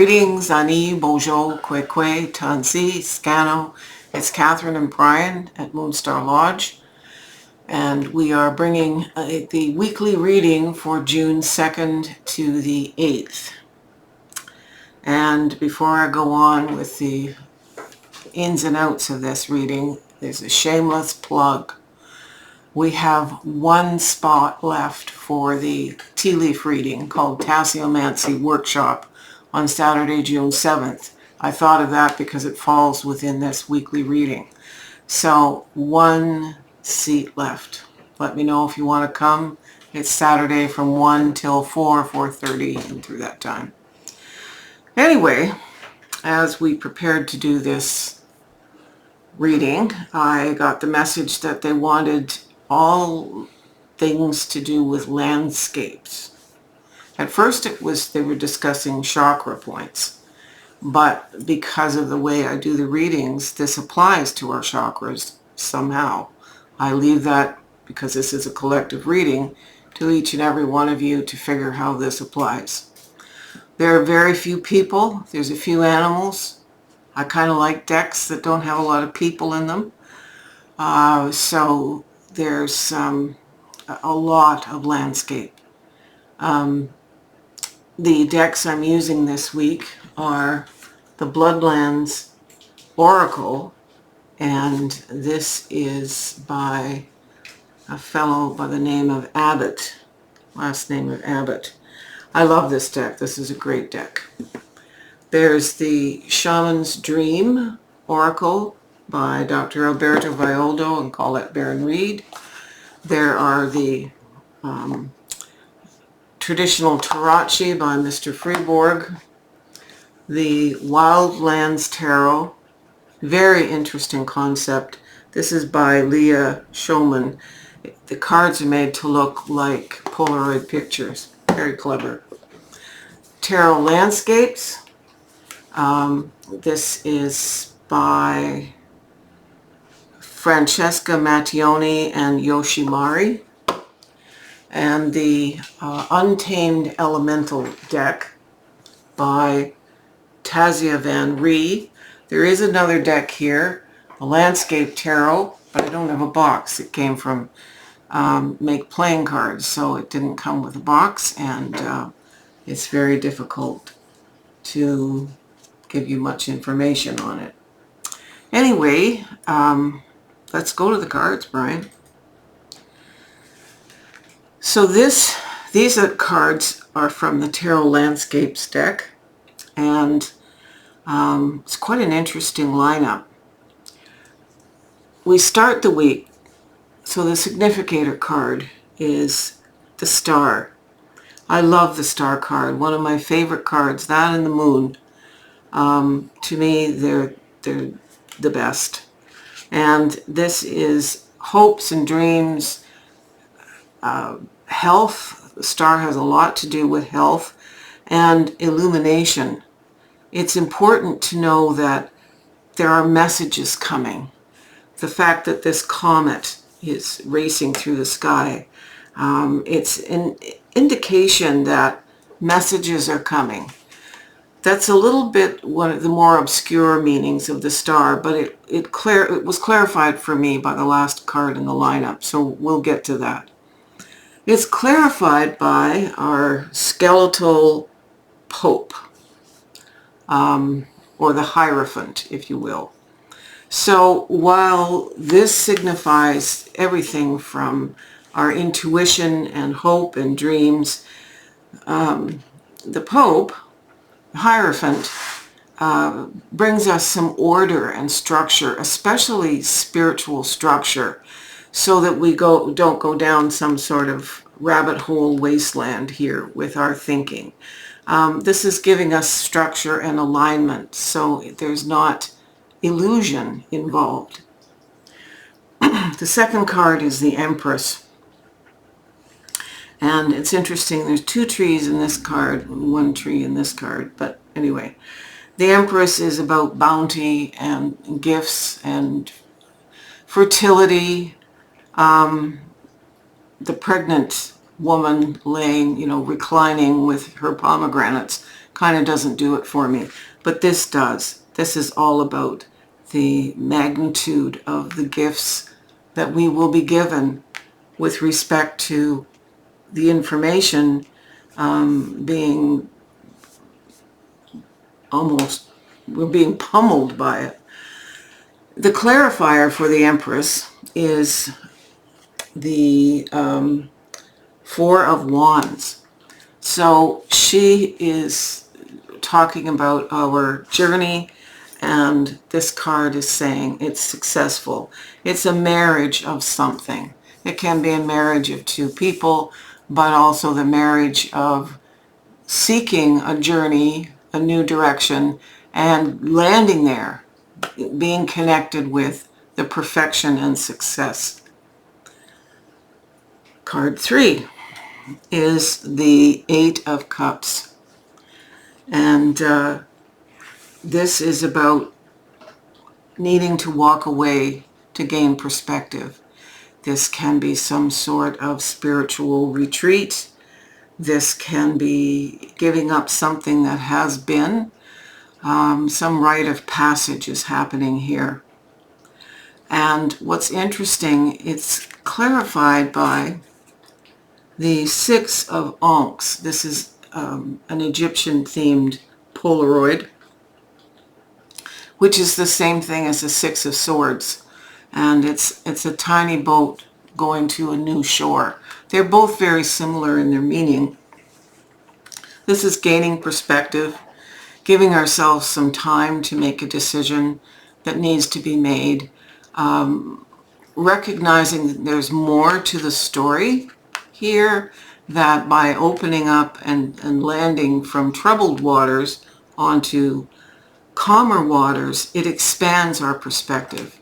Greetings, Ani, Bonjour, Kwekwe, Tansi, Scano. It's Catherine and Brian at Moonstarlodge, and we are bringing the weekly reading for June 2nd to the 8th. And before I go on with the ins and outs of this reading, there's a shameless plug. We have one spot left for the tea leaf reading called Tasseomancy Workshop on Saturday, June 7th. I thought of that because it falls within this weekly reading. So one seat left. Let me know if you want to come. It's Saturday from 1 till 4:30 and through that time. Anyway, as we prepared to do this reading, I got the message that they wanted all things to do with landscapes. At first they were discussing chakra points, but because of the way I do the readings, this applies to our chakras somehow. I leave that, because this is a collective reading, to each and every one of you to figure how this applies. There are very few people. There's a few animals. I kind of like decks that don't have a lot of people in them. So there's a lot of landscape. The decks I'm using this week are the Bloodlands Oracle, and this is by a fellow by the name of Abbott, last name of Abbott. I love this deck. This is a great deck. There's the Shaman's Dream Oracle by Dr. Alberto Villoldo and Colette Baron-Reid. There are the Traditional Tarot by Mr. Freeborg. The Wildlands Tarot, very interesting concept. This is by Leah Shulman. The cards are made to look like Polaroid pictures. Very clever. Tarot Landscapes. This is by Francesca Mattioni and Yoshimari. And the Untamed Elemental deck by Tazia Van Reed. There is another deck here, a Landscape Tarot, but I don't have a box. It came from Make Playing Cards, so it didn't come with a box, and it's very difficult to give you much information on it. Anyway, let's go to the cards, Brian. So these cards are from the Tarot Landscapes deck, and it's quite an interesting lineup. We start the week, so the significator card is the Star. I love the Star card, one of my favorite cards, that and the Moon. To me, they're the best. And this is hopes and dreams, health. The Star has a lot to do with health and illumination. It's important to know that there are messages coming. The fact that this comet is racing through the sky, it's an indication that messages are coming. That's a little bit one of the more obscure meanings of the Star, but it was clarified for me by the last card in the lineup, so we'll get to that. It's clarified by our skeletal Pope, or the Hierophant, if you will. So while this signifies everything from our intuition and hope and dreams, the Pope, Hierophant, brings us some order and structure, especially spiritual structure, so that we don't go down some sort of rabbit hole wasteland here with our thinking. This is giving us structure and alignment, so there's not illusion involved. The second card is the Empress. And it's interesting, there's two trees in this card, one tree in this card, but anyway. The Empress is about bounty and gifts and fertility. The pregnant woman laying, reclining with her pomegranates kind of doesn't do it for me. But this does. This is all about the magnitude of the gifts that we will be given with respect to the information being we're being pummeled by it. The clarifier for the Empress is the Four of Wands. So she is talking about our journey, and this card is saying it's successful. It's a marriage of something. It can be a marriage of two people, but also the marriage of seeking a journey, a new direction, and landing there, being connected with the perfection and success. Card 3 is the Eight of Cups. And this is about needing to walk away to gain perspective. This can be some sort of spiritual retreat. This can be giving up something that has been. Some rite of passage is happening here. And what's interesting, it's clarified by the Six of Ankhs. This is an Egyptian-themed Polaroid, which is the same thing as the Six of Swords. And it's a tiny boat going to a new shore. They're both very similar in their meaning. This is gaining perspective, giving ourselves some time to make a decision that needs to be made, recognizing that there's more to the story here, that by opening up and landing from troubled waters onto calmer waters, it expands our perspective.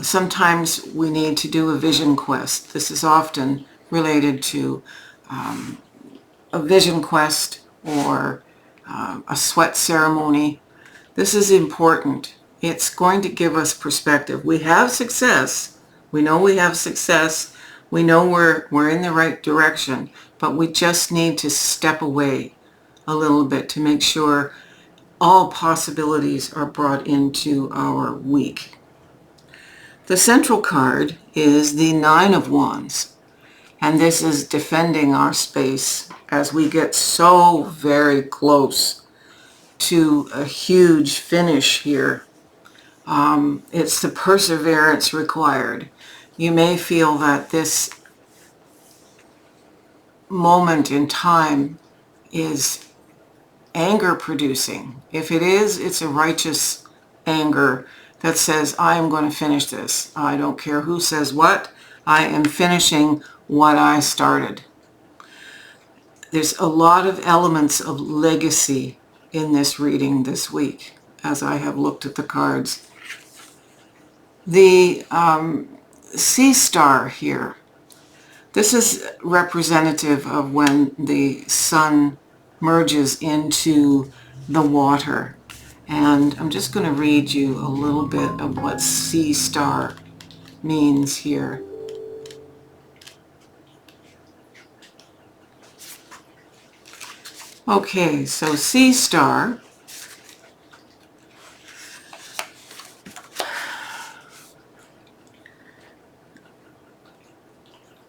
Sometimes we need to do a vision quest. This is often related to a vision quest or a sweat ceremony. This is important. It's going to give us perspective. We have success. We know we have success. We know we're in the right direction, but we just need to step away a little bit to make sure all possibilities are brought into our week. The central card is the Nine of Wands, and this is defending our space as we get so very close to a huge finish here. It's the perseverance required. You may feel that this moment in time is anger producing. If it is, it's a righteous anger that says, I am going to finish this. I don't care who says what. I am finishing what I started. There's a lot of elements of legacy in this reading this week as I have looked at the cards. The sea star here, this is representative of when the sun merges into the water. And I'm just going to read you a little bit of what sea star means here. Okay, so sea star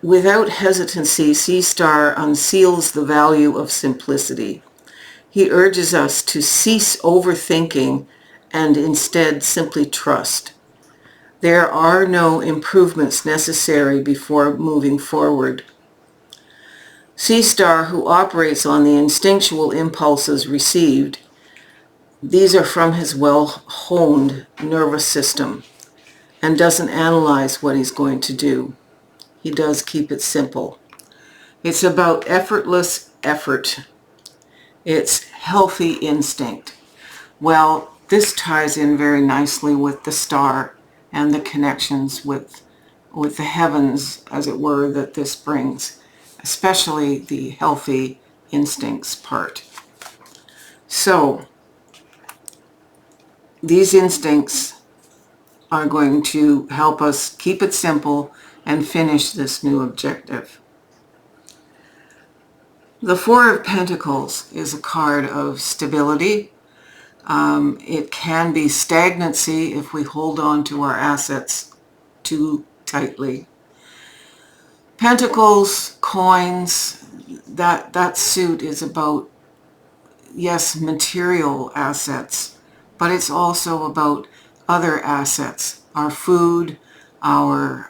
without hesitancy, sea star unseals the value of simplicity. He urges us to cease overthinking and instead simply trust. There are no improvements necessary before moving forward. Sea star, who operates on the instinctual impulses received, these are from his well-honed nervous system, and doesn't analyze what he's going to do. He does keep it simple. It's about effortless effort. It's healthy instinct. Well, this ties in very nicely with the star and the connections with the heavens, as it were, that this brings, especially the healthy instincts part. So, these instincts are going to help us keep it simple and finish this new objective. The Four of Pentacles is a card of stability. It can be stagnancy if we hold on to our assets too tightly. Pentacles, coins, that suit is about, yes, material assets, but it's also about other assets, our food, our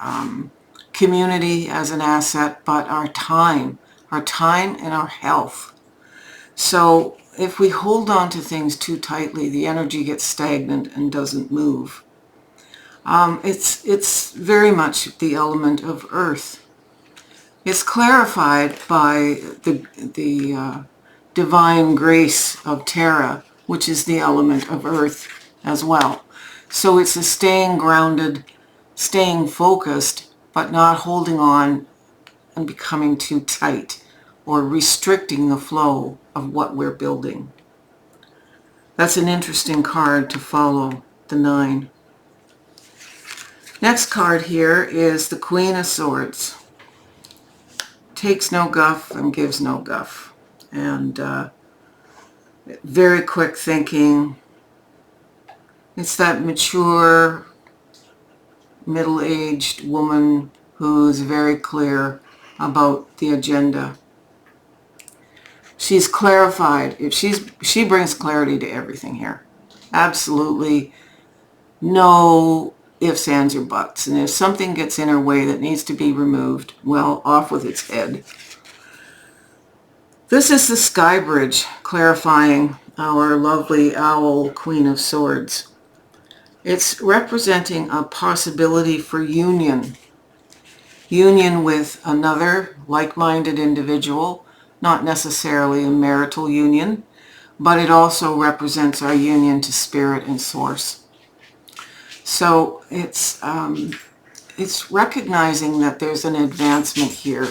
community as an asset, but our time and our health. So if we hold on to things too tightly, the energy gets stagnant and doesn't move. It's very much the element of earth. It's clarified by the divine grace of Terra, which is the element of earth as well. So it's a staying grounded, staying focused, but not holding on and becoming too tight or restricting the flow of what we're building. That's an interesting card to follow, the 9. Next card here is the Queen of Swords. Takes no guff and gives no guff. And very quick thinking. It's that mature, middle-aged woman who's very clear about the agenda. She's clarified. She brings clarity to everything here. Absolutely no ifs, ands, or buts. And if something gets in her way that needs to be removed, well, off with its head. This is the Sky Bridge clarifying our lovely owl, Queen of Swords. It's representing a possibility for union. Union with another like-minded individual, not necessarily a marital union, but it also represents our union to spirit and source. So it's recognizing that there's an advancement here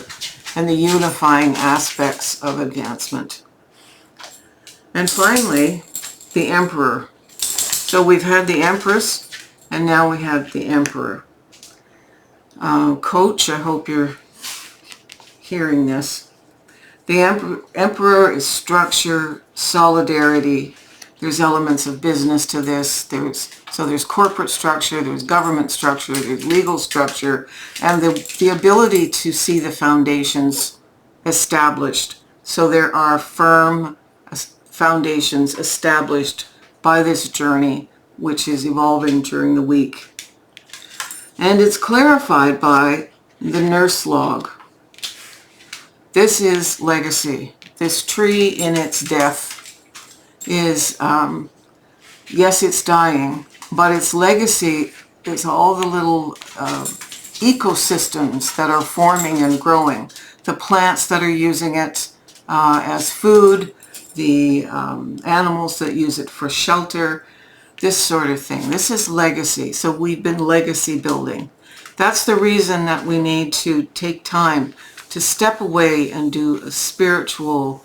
and the unifying aspects of advancement. And finally, the Emperor. So we've had the Empress, and now we have the Emperor. Coach, I hope you're hearing this. The Emperor is structure, solidarity. There's elements of business to this. There's corporate structure, there's government structure, there's legal structure, and the ability to see the foundations established. So there are firm foundations established by this journey, which is evolving during the week. And it's clarified by the Nurse Log. This is legacy. This tree in its death is, yes, it's dying, but its legacy is all the little ecosystems that are forming and growing. The plants that are using it as food, the animals that use it for shelter, this sort of thing. This is legacy. So we've been legacy building. That's the reason that we need to take time to step away and do a spiritual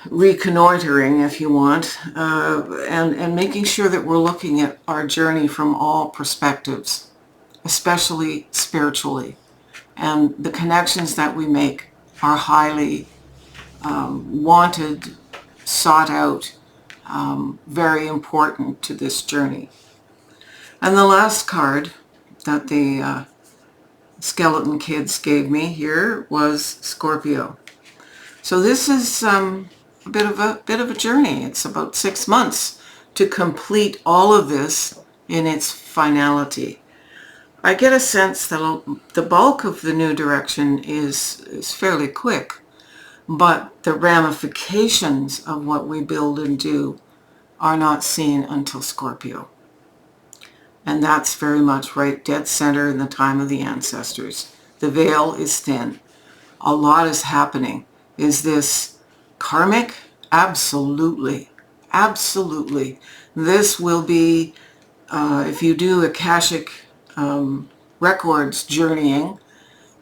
reconnoitering, if you want, and making sure that we're looking at our journey from all perspectives, especially spiritually. And the connections that we make are highly wanted, sought out, very important to this journey. And the last card that the skeleton kids gave me here was Scorpio. So this is a bit of a journey. It's about 6 months to complete all of this in its finality. I get a sense that the bulk of the new direction is fairly quick, but the ramifications of what we build and do are not seen until Scorpio. And that's very much right dead center in the time of the ancestors. The veil is thin. A lot is happening. Is this karmic? Absolutely. Absolutely. This will be, if you do Akashic records journeying,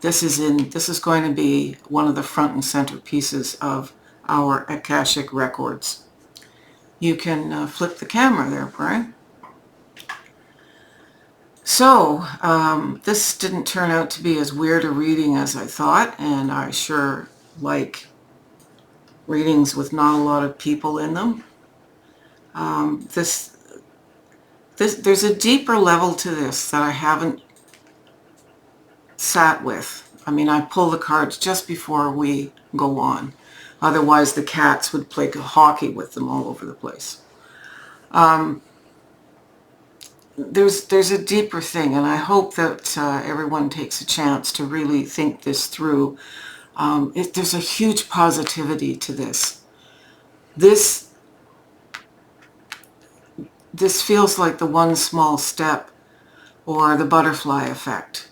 this is going to be one of the front and center pieces of our Akashic records. You can flip the camera there, Brian. So, this didn't turn out to be as weird a reading as I thought, and I sure like readings with not a lot of people in them. There's a deeper level to this that I haven't sat with. I mean, I pull the cards just before we go on. Otherwise, the cats would play hockey with them all over the place. There's a deeper thing, and I hope that everyone takes a chance to really think this through. There's a huge positivity to this. This feels like the one small step, or the butterfly effect.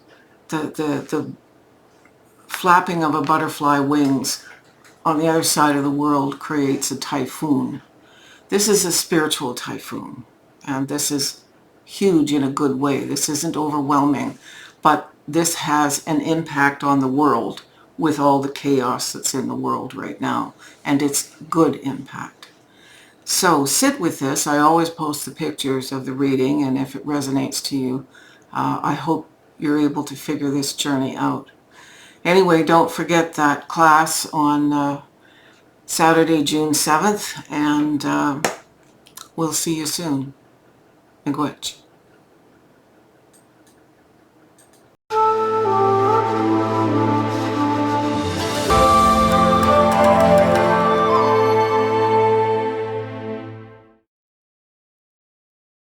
The flapping of a butterfly wings on the other side of the world creates a typhoon. This is a spiritual typhoon, and this is huge in a good way. This isn't overwhelming, but this has an impact on the world with all the chaos that's in the world right now, and it's good impact. So sit with this. I always post the pictures of the reading, and if it resonates to you, I hope you're able to figure this journey out. Anyway, don't forget that class on Saturday, June 7th, and we'll see you soon. Miigwech.